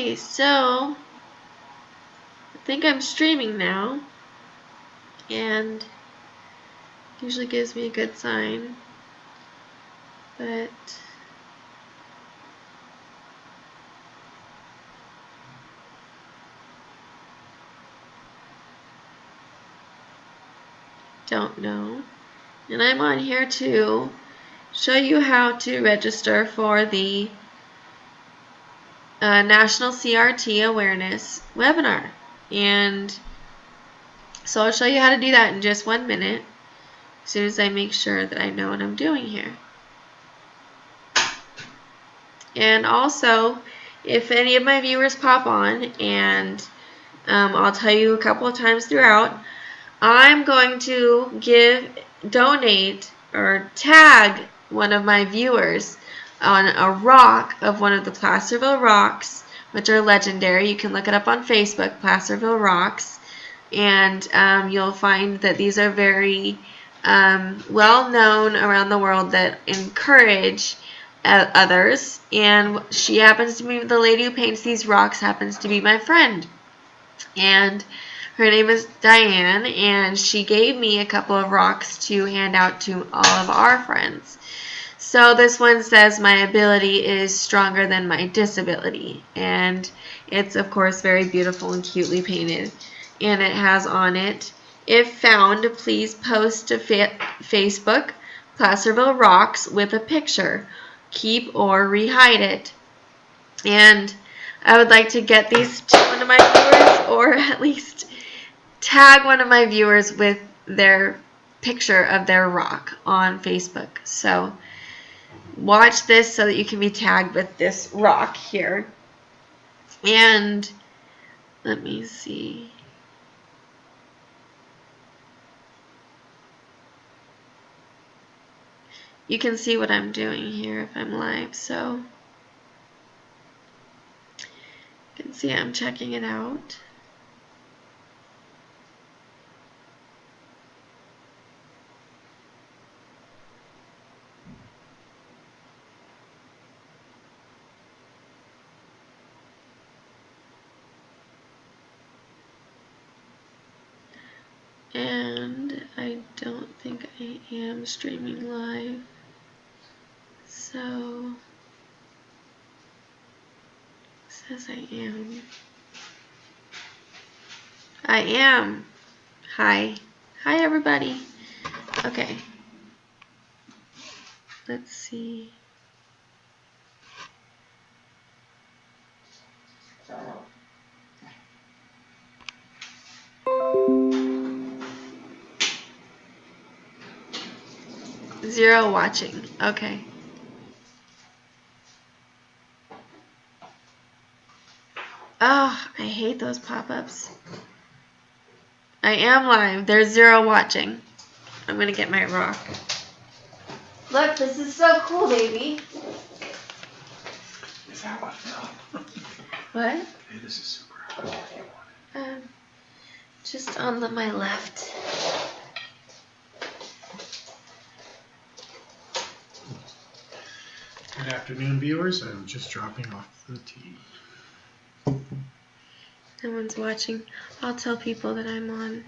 Okay, so I think I'm streaming now, and usually gives me a good sign, but don't know. And I'm on here to show you how to register for the National CRT Awareness webinar. And so I'll show you how to do that in just 1 minute, as soon as I make sure that I know what I'm doing here. And also, if any of my viewers pop on, and I'll tell you a couple of times throughout, I'm going to donate, or tag one of my viewers on a rock of one of the Placerville rocks, which are legendary. You can look it up on Facebook, Placerville Rocks, and you'll find that these are very well known around the world that encourage others. And she happens to be, the lady who paints these rocks happens to be my friend. And her name is Diane, and she gave me a couple of rocks to hand out to all of our friends. So this one says, my ability is stronger than my disability. And it's, of course, very beautiful and cutely painted. And it has on it, if found, please post to Facebook, Placerville Rocks, with a picture. Keep or rehide it. And I would like to get these to one of my viewers, or at least tag one of my viewers with their picture of their rock on Facebook. So watch this so that you can be tagged with this rock here. And let me see. You can see what I'm doing here if I'm live, so you can see I'm checking it out. And I don't think I am streaming live, so it says I am. I am. Hi. Hi, everybody. Okay. Let's see. Zero watching. Okay. Oh, I hate those pop-ups. I am live. There's zero watching. I'm gonna get my rock. Look, this is so cool, baby. Is that what? What? Hey, this is super hot. Just on my left. Good afternoon, viewers. I'm just dropping off the tea. No one's watching. I'll tell people that I'm on.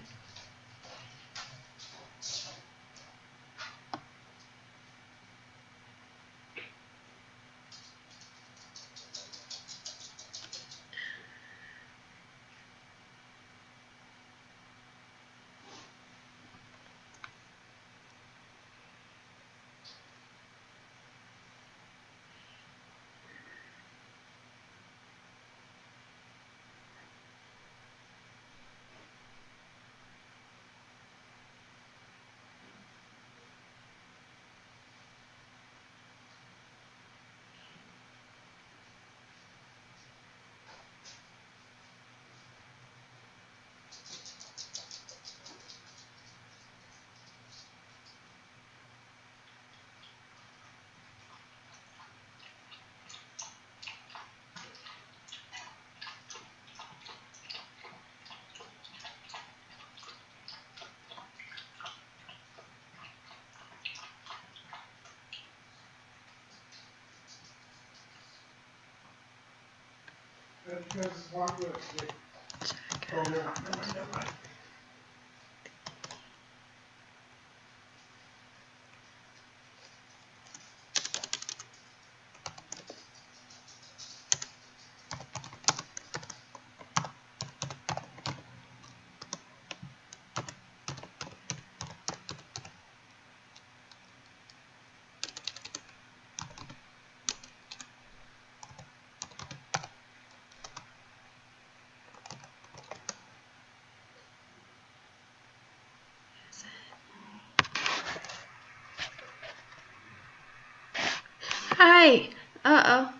Hi. Uh-oh.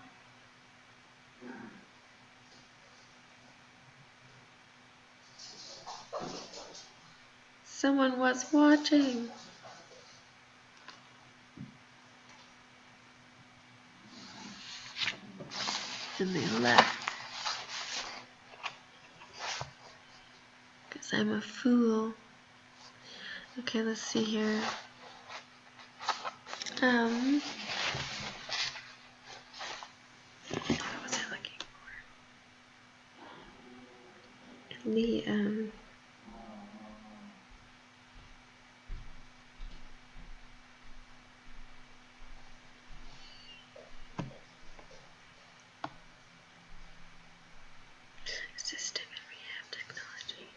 Someone was watching. And they left. Because I'm a fool. Okay, let's see here. What was I looking for? The, System and Rehab Technology.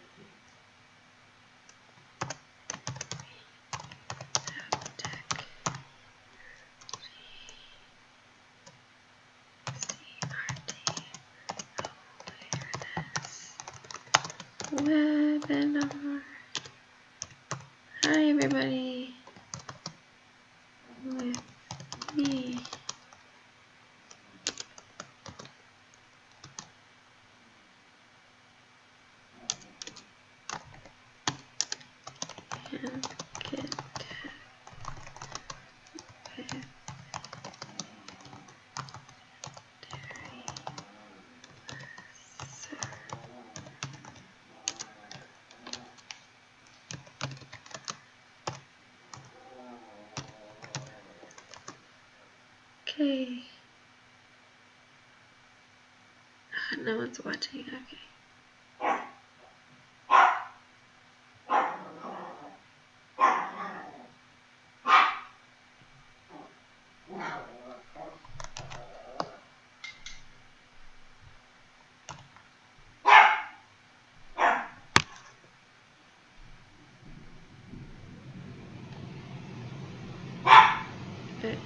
Rehab Tech. CRT Awareness. Webinar. Hi everybody. With me. And get okay. No one's watching. Okay. Good.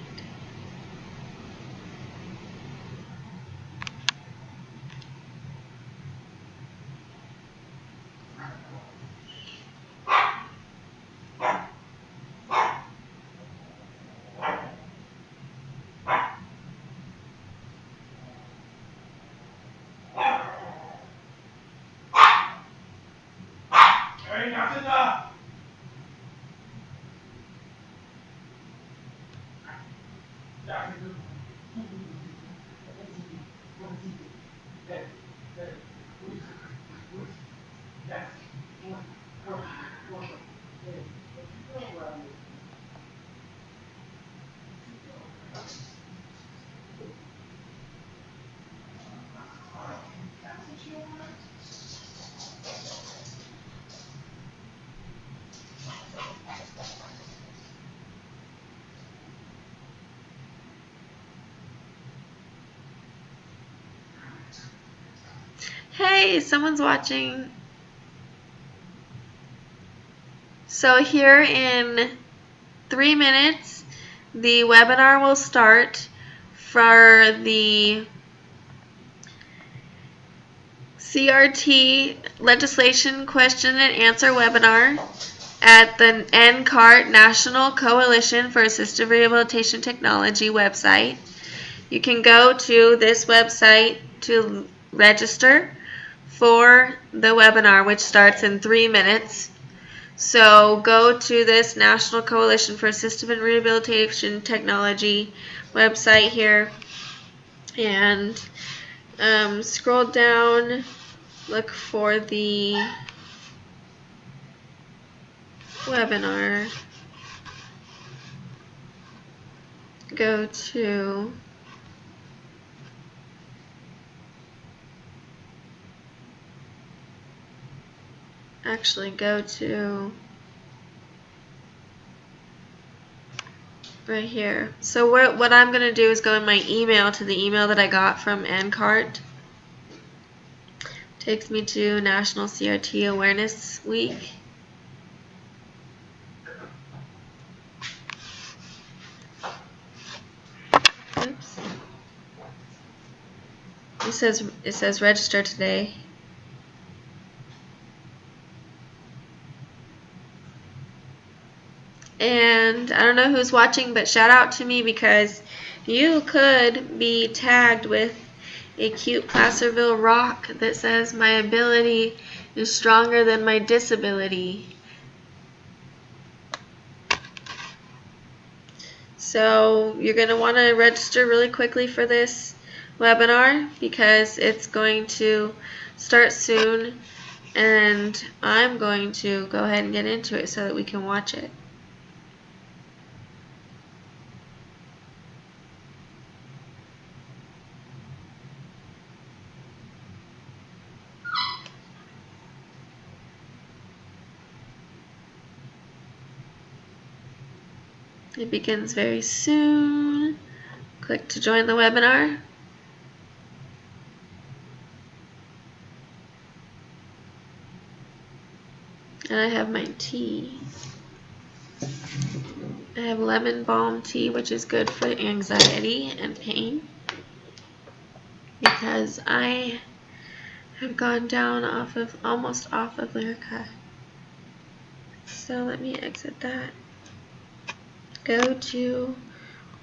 Hey, someone's watching. So here in 3 minutes, the webinar will start for the CRT Legislation Question and Answer webinar at the NCART National Coalition for Assistive Rehabilitation Technology website. You can go to this website to register for the webinar, which starts in 3 minutes. So go to this National Coalition for Assistive and Rehabilitation Technology website here and scroll down, look for the webinar, go to actually go to right here. So what I'm going to do is go in my email to the email that I got from NCART. Takes me to National CRT Awareness Week. Oops. It says register today. And I don't know who's watching, but shout out to me because you could be tagged with a cute Placerville rock that says my ability is stronger than my disability. So you're going to want to register really quickly for this webinar because it's going to start soon, and I'm going to go ahead and get into it so that we can watch it. It begins very soon. Click to join the webinar. And I have my tea. I have lemon balm tea, which is good for anxiety and pain, because I have gone down almost off of Lyrica. So let me exit that. Go to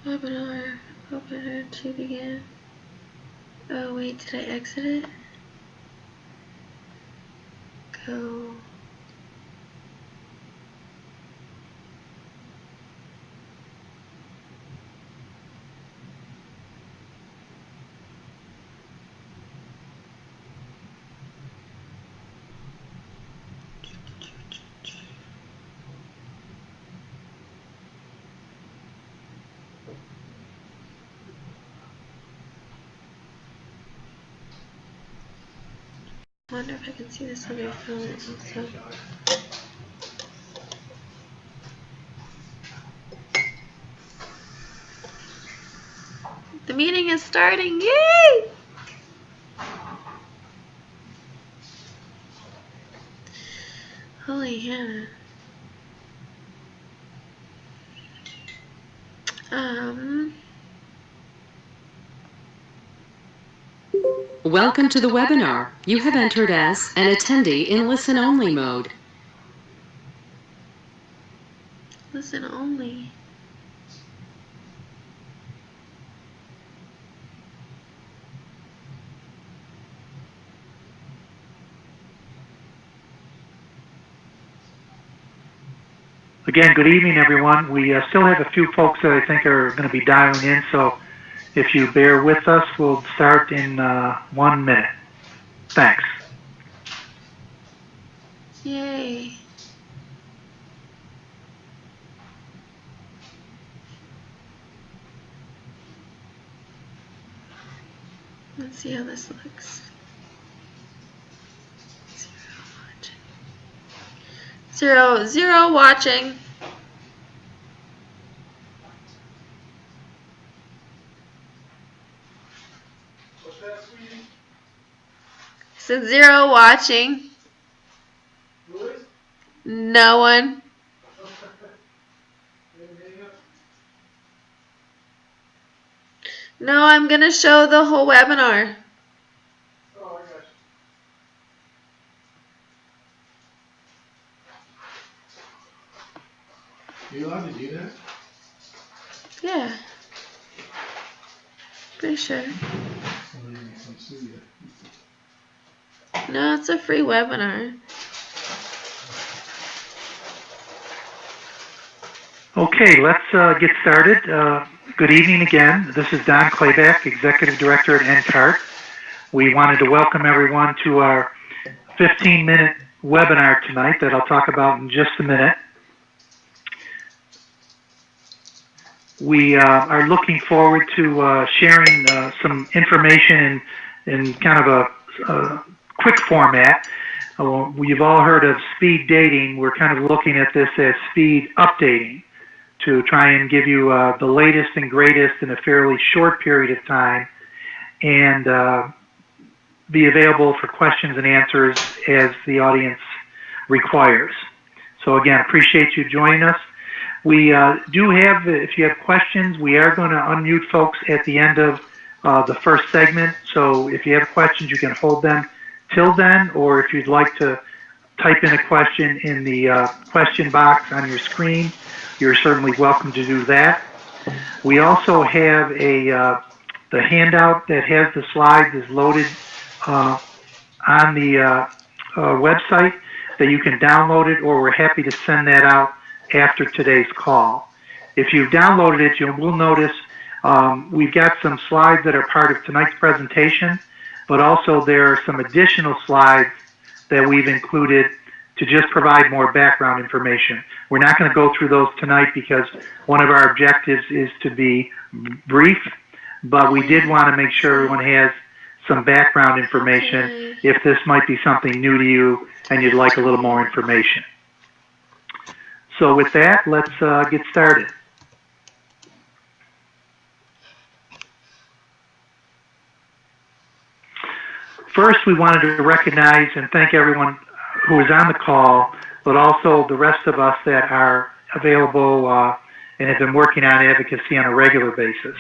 webinar, opener to begin. Oh wait, did I exit it? Go. I wonder if I can see this on your phone also. The meeting is starting, yay! Holy Hannah. Welcome to the webinar. You have entered as an attendee in listen-only mode. Listen only. Again, good evening, everyone. We still have a few folks that I think are going to be dialing in, so if you bear with us, we'll start in 1 minute. Thanks. Yay. Let's see how this looks. Zero watching. What's that, sweetie? So 0 watching. Who is? No one. No, I'm going to show the whole webinar. Oh, I got you. Are you allowed to do that? Yeah. Pretty sure. Somebody may come sue you. No, it's a free webinar. Okay, let's get started. Good evening again. This is Don Clayback, Executive Director at NCART. We wanted to welcome everyone to our 15-minute webinar tonight that I'll talk about in just a minute. We are looking forward to sharing some information in kind of a quick format. You've all heard of speed dating. We're kind of looking at this as speed updating to try and give you the latest and greatest in a fairly short period of time, and be available for questions and answers as the audience requires. So again, appreciate you joining us. We do have, if you have questions, we are going to unmute folks at the end of the first segment. So if you have questions, you can hold them till then, or if you'd like to type in a question in the question box on your screen, you're certainly welcome to do that. We also have the handout that has the slides is loaded on the website that you can download it, or we're happy to send that out after today's call. If you've downloaded it, you will notice we've got some slides that are part of tonight's presentation, but also there are some additional slides that we've included to just provide more background information. We're not going to go through those tonight because one of our objectives is to be brief, but we did want to make sure everyone has some background information if this might be something new to you and you'd like a little more information. So with that, let's get started. First, we wanted to recognize and thank everyone who is on the call, but also the rest of us that are available and have been working on advocacy on a regular basis.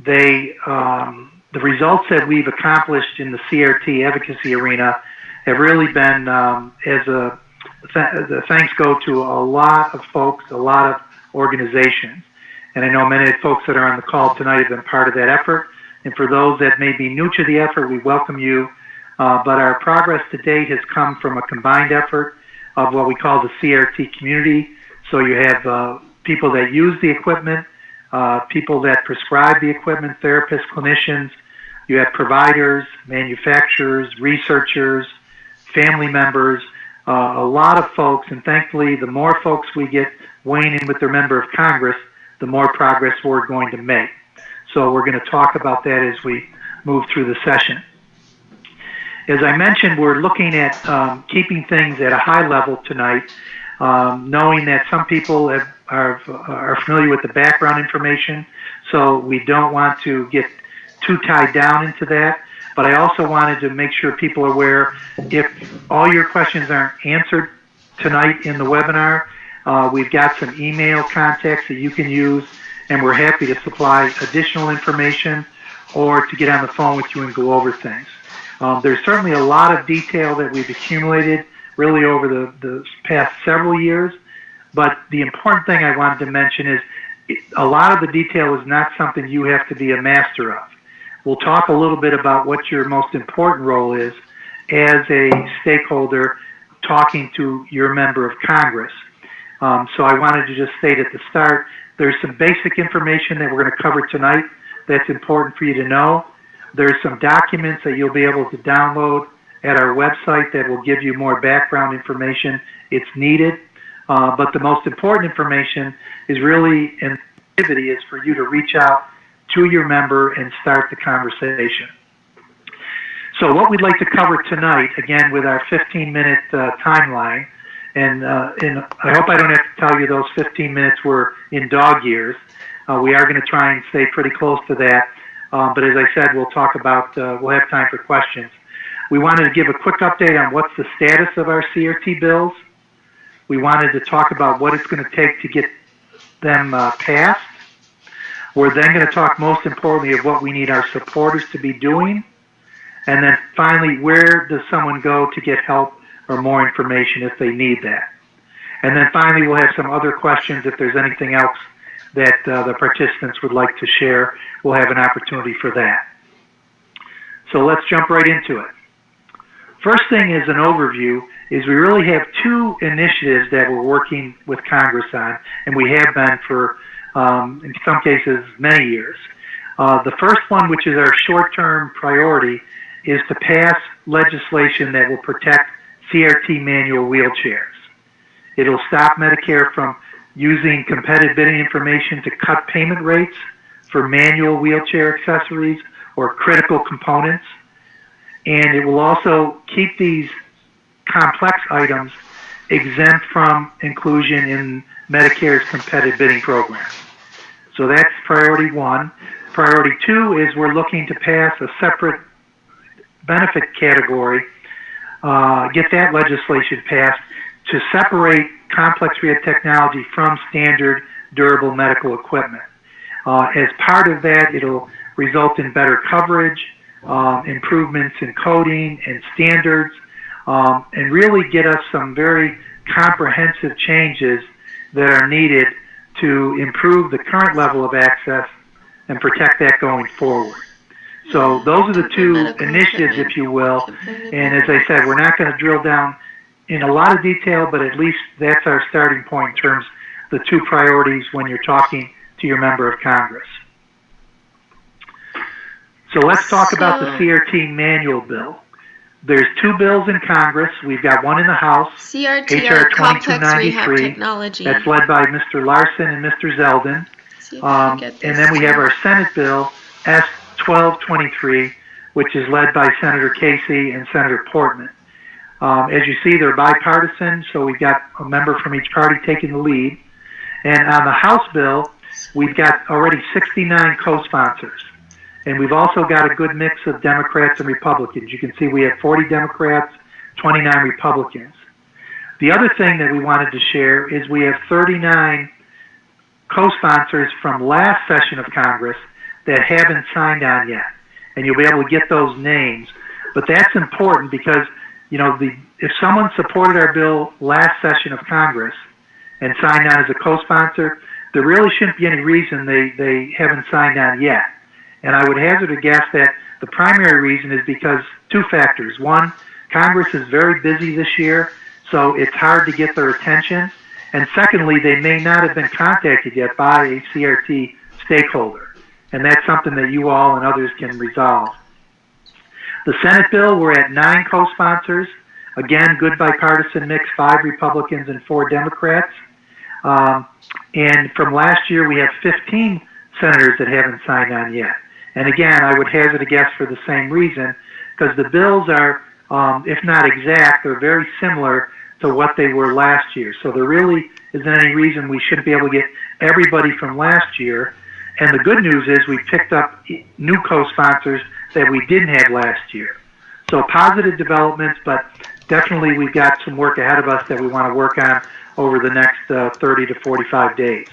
The results that we've accomplished in the CRT advocacy arena have really been, the thanks go to a lot of folks, a lot of organizations. And I know many of the folks that are on the call tonight have been part of that effort. And for those that may be new to the effort, we welcome you. But our progress to date has come from a combined effort of what we call the CRT community. So you have people that use the equipment, people that prescribe the equipment, therapists, clinicians. You have providers, manufacturers, researchers, family members, a lot of folks. And thankfully, the more folks we get weighing in with their member of Congress, the more progress we're going to make. So we're going to talk about that as we move through the session. As I mentioned, we're looking at keeping things at a high level tonight, knowing that some people are familiar with the background information, so we don't want to get too tied down into that. But I also wanted to make sure people are aware, if all your questions aren't answered tonight in the webinar, we've got some email contacts that you can use, and we're happy to supply additional information or to get on the phone with you and go over things. There's certainly a lot of detail that we've accumulated really over the past several years, but the important thing I wanted to mention is a lot of the detail is not something you have to be a master of. We'll talk a little bit about what your most important role is as a stakeholder talking to your member of Congress. So I wanted to just state at the start, there's some basic information that we're going to cover tonight that's important for you to know. There's some documents that you'll be able to download at our website that will give you more background information. It's needed, but the most important information is really, and activity is for you to reach out to your member and start the conversation. So what we'd like to cover tonight, again with our 15-minute timeline, and I hope I don't have to tell you those 15 minutes were in dog years. We are going to try and stay pretty close to that. But as I said, we'll talk about, we'll have time for questions. We wanted to give a quick update on what's the status of our CRT bills. We wanted to talk about what it's going to take to get them passed. We're then going to talk most importantly of what we need our supporters to be doing. And then finally, where does someone go to get help or more information if they need that? And then finally, we'll have some other questions if there's anything else that the participants would like to share. We'll have an opportunity for that. So let's jump right into it. First thing is an overview is we really have two initiatives that we're working with Congress on, and we have been for, in some cases, many years. The first one, which is our short-term priority, is to pass legislation that will protect CRT manual wheelchairs. It'll stop Medicare from using competitive bidding information to cut payment rates for manual wheelchair accessories or critical components. And it will also keep these complex items exempt from inclusion in Medicare's competitive bidding program. So that's priority one. Priority two is we're looking to pass a separate benefit category, get that legislation passed to separate complex rehab technology from standard durable medical equipment. As part of that, it'll result in better coverage, improvements in coding and standards, and really get us some very comprehensive changes that are needed to improve the current level of access and protect that going forward. So those are the two initiatives, if you will, and as I said, we're not going to drill down in a lot of detail, but at least that's our starting point in terms of the two priorities when you're talking to your member of Congress. So let's talk about the CRT manual bill. There's two bills in Congress. We've got one in the House, CRT HR Complex Rehab 2293. Technology. That's led by Mr. Larson and Mr. Zeldin. And then we have our Senate bill, S1223, which is led by Senator Casey and Senator Portman. As you see, they're bipartisan, so we've got a member from each party taking the lead. And on the House bill, we've got already 69 co-sponsors. And we've also got a good mix of Democrats and Republicans. You can see we have 40 Democrats, 29 Republicans. The other thing that we wanted to share is we have 39 co-sponsors from last session of Congress that haven't signed on yet. And you'll be able to get those names. But that's important because, you know, if someone supported our bill last session of Congress and signed on as a co-sponsor, there really shouldn't be any reason they haven't signed on yet. And I would hazard a guess that the primary reason is because two factors. One, Congress is very busy this year, so it's hard to get their attention. And secondly, they may not have been contacted yet by a CRT stakeholder. And that's something that you all and others can resolve. The Senate bill, we're at 9 co-sponsors. Again, good bipartisan mix, 5 Republicans and 4 Democrats. And from last year, we have 15 senators that haven't signed on yet. And again, I would hazard a guess for the same reason, because the bills are, if not exact, they're very similar to what they were last year. So there really isn't any reason we shouldn't be able to get everybody from last year. And the good news is we picked up new co-sponsors that we didn't have last year. So positive developments, but definitely we've got some work ahead of us that we want to work on over the next 30 to 45 days.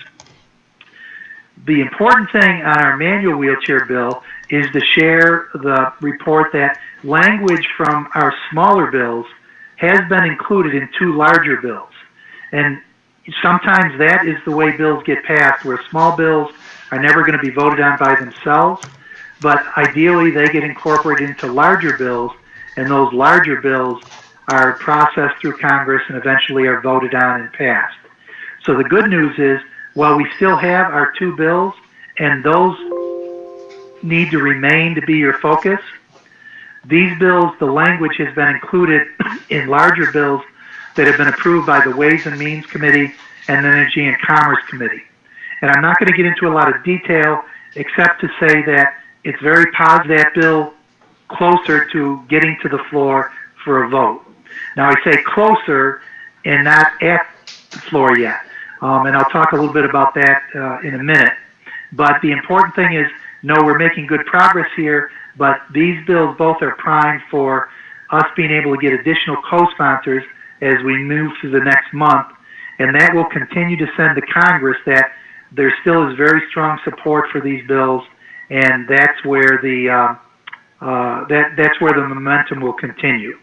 The important thing on our manual wheelchair bill is to share the report that language from our smaller bills has been included in 2 larger bills. And sometimes that is the way bills get passed, where small bills are never going to be voted on by themselves, but ideally they get incorporated into larger bills, and those larger bills are processed through Congress and eventually are voted on and passed. So the good news is, while we still have our 2 bills, and those need to remain to be your focus, these bills, the language has been included in larger bills that have been approved by the Ways and Means Committee and the Energy and Commerce Committee. And I'm not going to get into a lot of detail, except to say that it's very positive that bill closer to getting to the floor for a vote. Now, I say closer and not at the floor yet. And I'll talk a little bit about that in a minute. But the important thing is, no, we're making good progress here, but these bills both are primed for us being able to get additional co-sponsors as we move through the next month. And that will continue to send to Congress that there still is very strong support for these bills, and that's where the that's where the momentum will continue.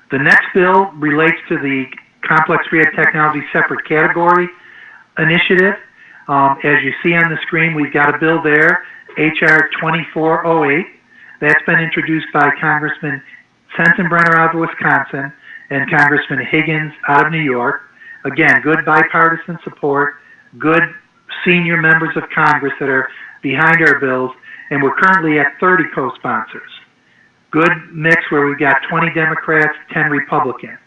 The next bill relates to the Complex Rehab Technology Separate Category initiative. As you see on the screen, we've got a bill there, HR 2408. That's been introduced by Congressman Sensenbrenner out of Wisconsin and Congressman Higgins out of New York. Again, good bipartisan support, good senior members of Congress that are behind our bills, and we're currently at 30 co-sponsors. Good mix where we've got 20 Democrats, 10 Republicans.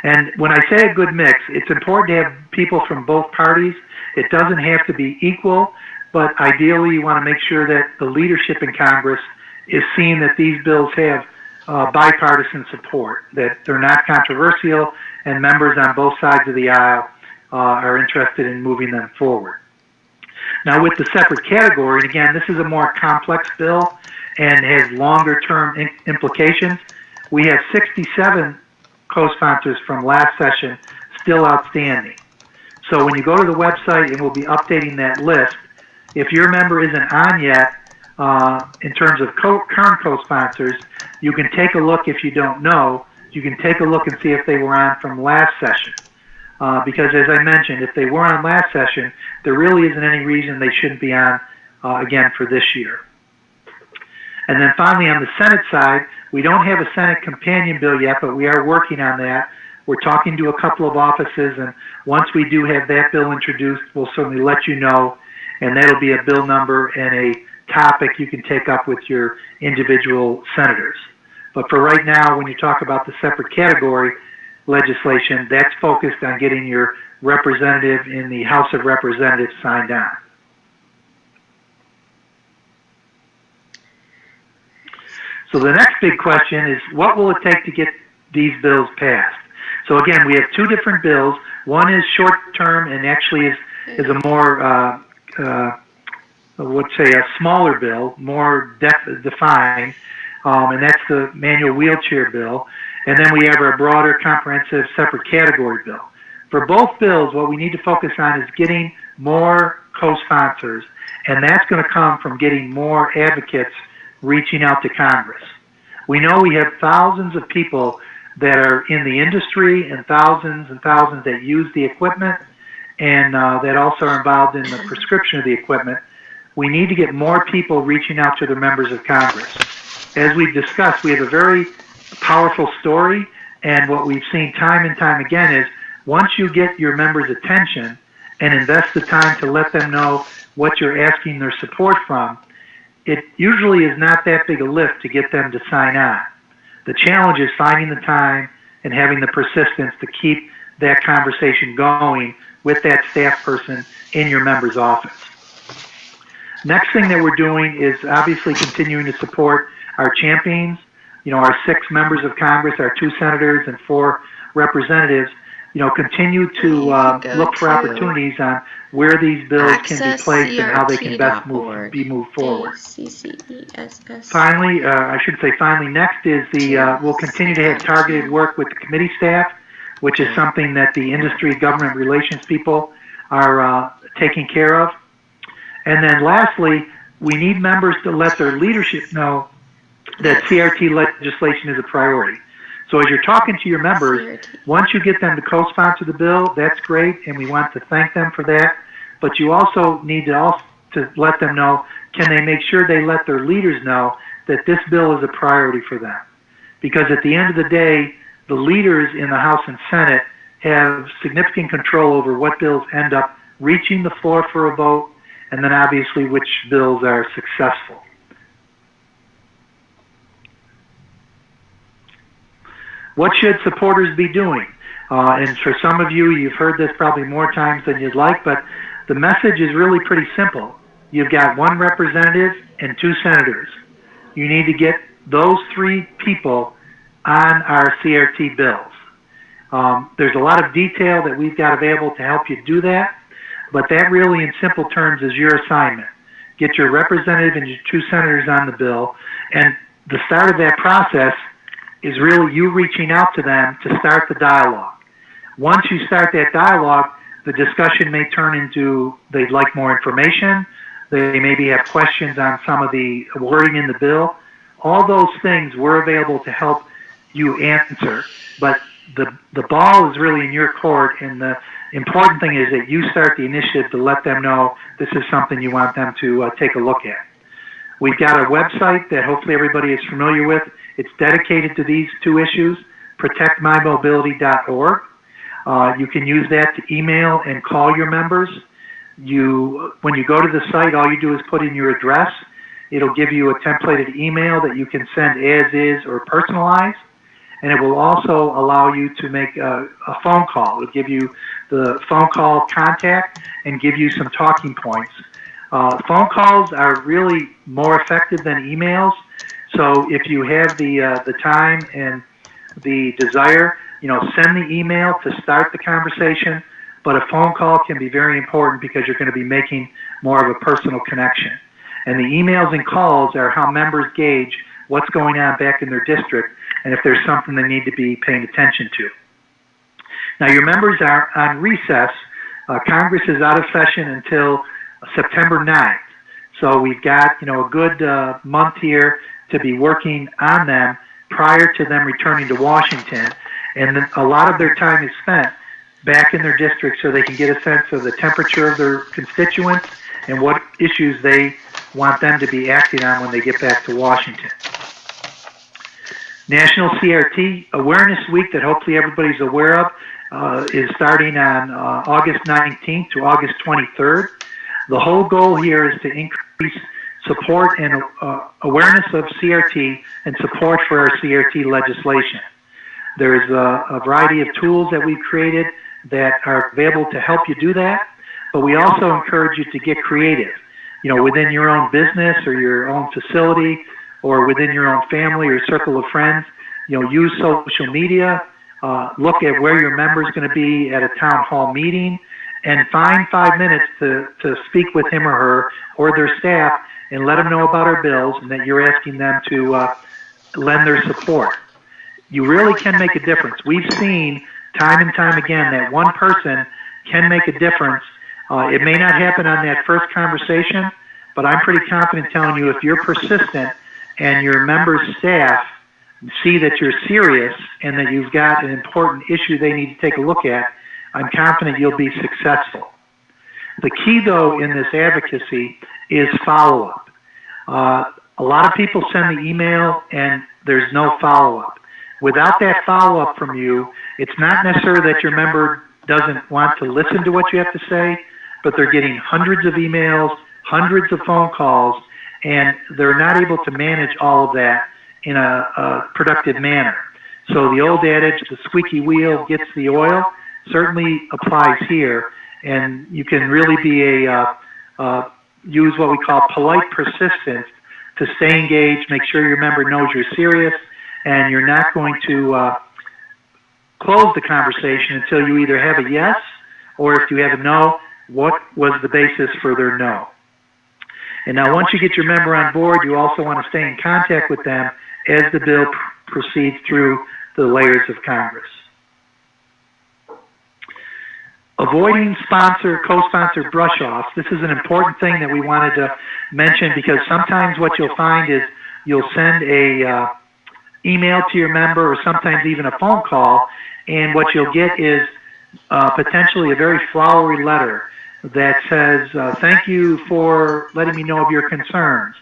And when I say a good mix, it's important to have people from both parties. It doesn't have to be equal, but ideally you want to make sure that the leadership in Congress is seeing that these bills have bipartisan support, that they're not controversial, and members on both sides of the aisle are interested in moving them forward. Now with the separate category, and again, this is a more complex bill and has longer term implications, we have 67 co-sponsors from last session still outstanding. So when you go to the website, and we'll be updating that list, if your member isn't on yet, in terms of current co-sponsors, you can take a look. If you don't know, you can take a look and see if they were on from last session. Because as I mentioned, if they were on last session, there really isn't any reason they shouldn't be on again for this year. And then finally, on the Senate side, we don't have a Senate companion bill yet, but we are working on that. We're talking to a couple of offices, and once we do have that bill introduced, we'll certainly let you know, and that'll be a bill number and a topic you can take up with your individual senators. But for right now, when you talk about the separate category legislation, that's focused on getting your representative in the House of Representatives signed on. So the next big question is, what will it take to get these bills passed? So again, we have two different bills. One is short-term and actually is a more, let's say, a smaller bill, more defined, and that's the manual wheelchair bill. And then we have our broader, comprehensive, separate category bill. For both bills, what we need to focus on is getting more co-sponsors, and that's going to come from getting more advocates reaching out to Congress. We know we have thousands of people that are in the industry and thousands that use the equipment and that also are involved in the prescription of the equipment. We need to get more people reaching out to their members of Congress. As we've discussed, we have a very powerful story, and what we've seen time and time again is once you get your members' attention and invest the time to let them know what you're asking their support from, it usually is not that big a lift to get them to sign on. The challenge is finding the time and having the persistence to keep that conversation going with that staff person in your member's office. Next thing that we're doing is obviously continuing to support our champions, our 6 members of Congress, our 2 senators and 4 representatives, continue to look for opportunities on where these bills can be placed and how they can best be moved forward. Finally, next is we'll continue to have targeted work with the committee staff, which is something that the industry government relations people are taking care of. And then lastly, we need members to let their leadership know that CRT legislation is a priority. So as you're talking to your members, once you get them to co-sponsor the bill, that's great, and we want to thank them for that. But you also need to let them know, can they make sure they let their leaders know that this bill is a priority for them? Because at the end of the day, the leaders in the House and Senate have significant control over what bills end up reaching the floor for a vote, and then obviously which bills are successful. What should supporters be doing? And for some of you, you've heard this probably more times than you'd like, but the message is really pretty simple. You've got 1 representative and 2 senators. You need to get those 3 people on our CRT bills. There's a lot of detail that we've got available to help you do that, but that really in simple terms is your assignment. Get your representative and your 2 senators on the bill, and the start of that process is really you reaching out to them to start the dialogue. Once you start that dialogue, the discussion may turn into they'd like more information, they maybe have questions on some of the wording in the bill. All those things we're available to help you answer, but the ball is really in your court, and the important thing is that you start the initiative to let them know this is something you want them to take a look at. We've got a website that hopefully everybody is familiar with. It's dedicated to these 2 issues, protectmymobility.org. You can use that to email and call your members. When you go to the site, all you do is put in your address. It'll give you a templated email that you can send as is or personalize, and it will also allow you to make a phone call. It'll give you the phone call contact and give you some talking points. Phone calls are really more effective than emails. So if you have the time and the desire, send the email to start the conversation. But a phone call can be very important because you're going to be making more of a personal connection. And the emails and calls are how members gauge what's going on back in their district and if there's something they need to be paying attention to. Now, your members are on recess. Congress is out of session until September 9th. So we've got, a good month here to be working on them prior to them returning to Washington. And then a lot of their time is spent back in their district so they can get a sense of the temperature of their constituents and what issues they want them to be acting on when they get back to Washington. National CRT Awareness Week that hopefully everybody's aware of is starting on August 19th to August 23rd. The whole goal here is to increase support and awareness of CRT and support for our CRT legislation. There's a variety of tools that we've created that are available to help you do that, but we also encourage you to get creative, within your own business or your own facility or within your own family or circle of friends. Use social media, look at where your member is going to be at a town hall meeting, and find 5 minutes to speak with him or her or their staff and let them know about our bills and that you're asking them to lend their support. You really can make a difference. We've seen time and time again that one person can make a difference. It may not happen on that first conversation, but I'm pretty confident telling you if you're persistent and your members' staff see that you're serious and that you've got an important issue they need to take a look at, I'm confident you'll be successful. The key, though, in this advocacy is follow-up. A lot of people send the email and there's no follow-up. Without that follow-up from you, it's not necessarily that your member doesn't want to listen to what you have to say, but they're getting hundreds of emails, hundreds of phone calls, and they're not able to manage all of that in a productive manner. So the old adage, the squeaky wheel gets the oil, certainly applies here, and you can really be use what we call polite persistence to stay engaged, make sure your member knows you're serious, and you're not going to close the conversation until you either have a yes, or if you have a no, what was the basis for their no. And now once you get your member on board, you also want to stay in contact with them as the bill proceeds through the layers of Congress. Avoiding co-sponsor brush-offs. This is an important thing that we wanted to mention because sometimes what you'll find is you'll send a email to your member or sometimes even a phone call, and what you'll get is potentially a very flowery letter that says, thank you for letting me know of your concerns.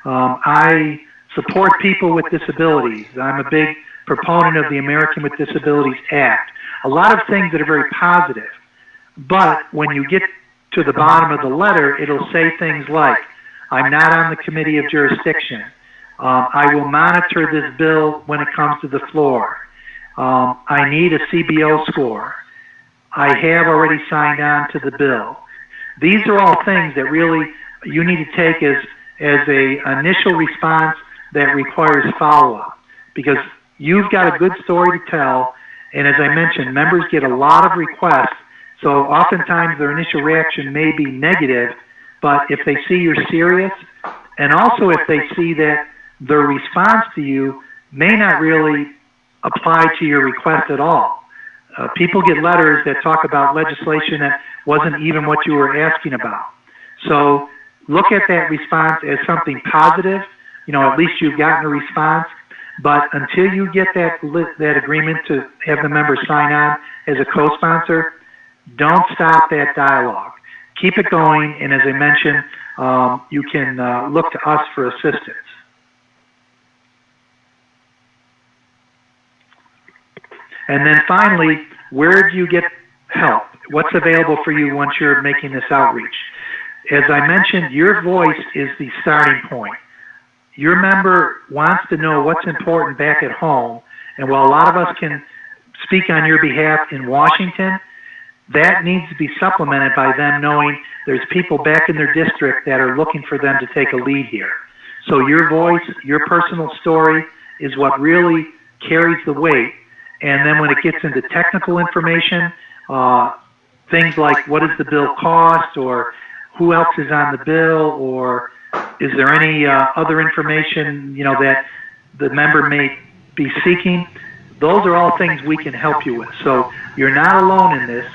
I support people with disabilities. I'm a big proponent of the American with Disabilities Act. A lot of things that are very positive. But when you get to the bottom of the letter, it'll say things like, I'm not on the committee of jurisdiction. I will monitor this bill when it comes to the floor. I need a CBO score. I have already signed on to the bill. These are all things that really you need to take as a initial response that requires follow-up, because you've got a good story to tell, and as I mentioned, members get a lot of requests, so oftentimes their initial reaction may be negative, but if they see you're serious, and also if they see that their response to you may not really apply to your request at all. People get letters that talk about legislation that wasn't even what you were asking about. So look at that response as something positive. At least you've gotten a response. But until you get that agreement to have the member sign on as a co-sponsor, don't stop that dialogue. Keep it going, and as I mentioned, you can look to us for assistance. And then finally, where do you get help? What's available for you once you're making this outreach? As I mentioned, your voice is the starting point. Your member wants to know what's important back at home, and while a lot of us can speak on your behalf in Washington, that needs to be supplemented by them knowing there's people back in their district that are looking for them to take a lead here. So your voice, your personal story is what really carries the weight. And then when it gets into technical information, things like what does the bill cost, or who else is on the bill, or is there any other information, you know, that the member may be seeking, those are all things we can help you with. So you're not alone in this.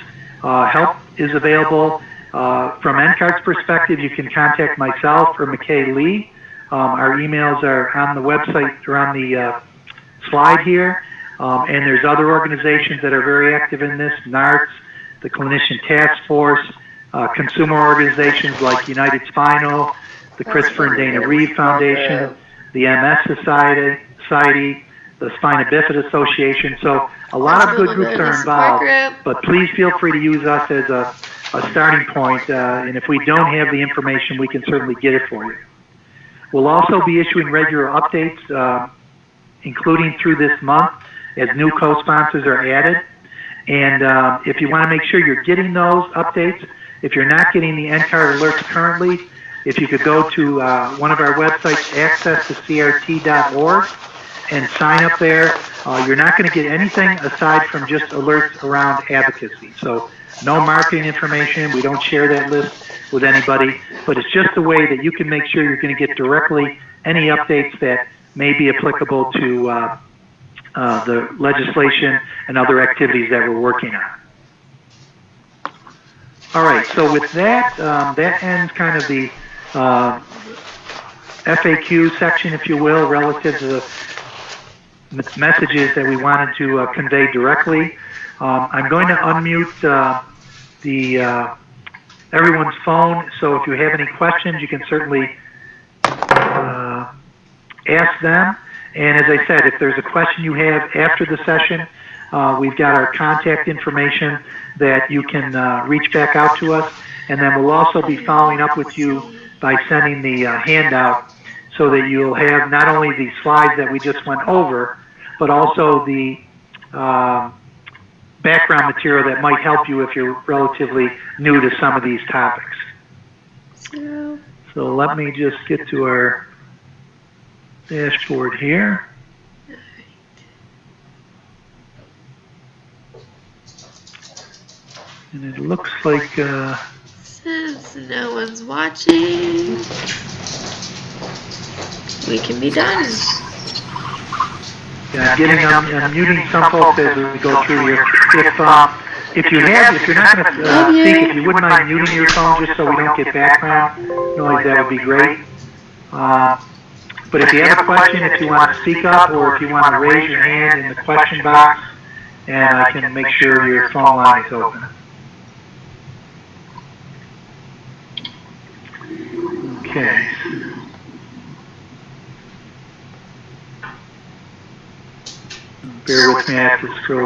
Help is available. From NCART's perspective, you can contact myself or McKay Lee. Our emails are on the website or on the slide here. And there's other organizations that are very active in this, NARTS, the Clinician Task Force, consumer organizations like United Spinal, the Christopher and Dana Reeve Foundation, the MS Society, the Spina Bifida Association. So a lot of good groups are involved, but please feel free to use us as a starting point, and if we don't have the information, we can certainly get it for you. We'll also be issuing regular updates, including through this month, as new co-sponsors are added. And if you want to make sure you're getting those updates, if you're not getting the NCART alerts currently, if you could go to one of our websites, accesstocrt.org, and sign up there. You're not going to get anything aside from just alerts around advocacy. So no marketing information. We don't share that list with anybody, but it's just a way that you can make sure you're going to get directly any updates that may be applicable to the legislation and other activities that we're working on. All right, so with that, that ends kind of the FAQ section, if you will, relative to the messages that we wanted to convey directly. I'm going to unmute everyone's phone, so if you have any questions, you can certainly ask them. And as I said, if there's a question you have after the session, we've got our contact information that you can reach back out to us. And then we'll also be following up with you by sending the handout so that you'll have not only the slides that we just went over, but also the background material that might help you if you're relatively new to some of these topics. So let me just get to our dashboard here. And it looks like since no one's watching, we can be done. Yeah, I'm muting some folks as we go through here. If you're not going to speak, if you wouldn't mind muting your phone just so we don't get background noise, that would be great. But if you have a question, if you want to speak up, or if you want to raise your hand in the question box, and I can make sure your phone line is open. Okay. Bear with me, I have to scroll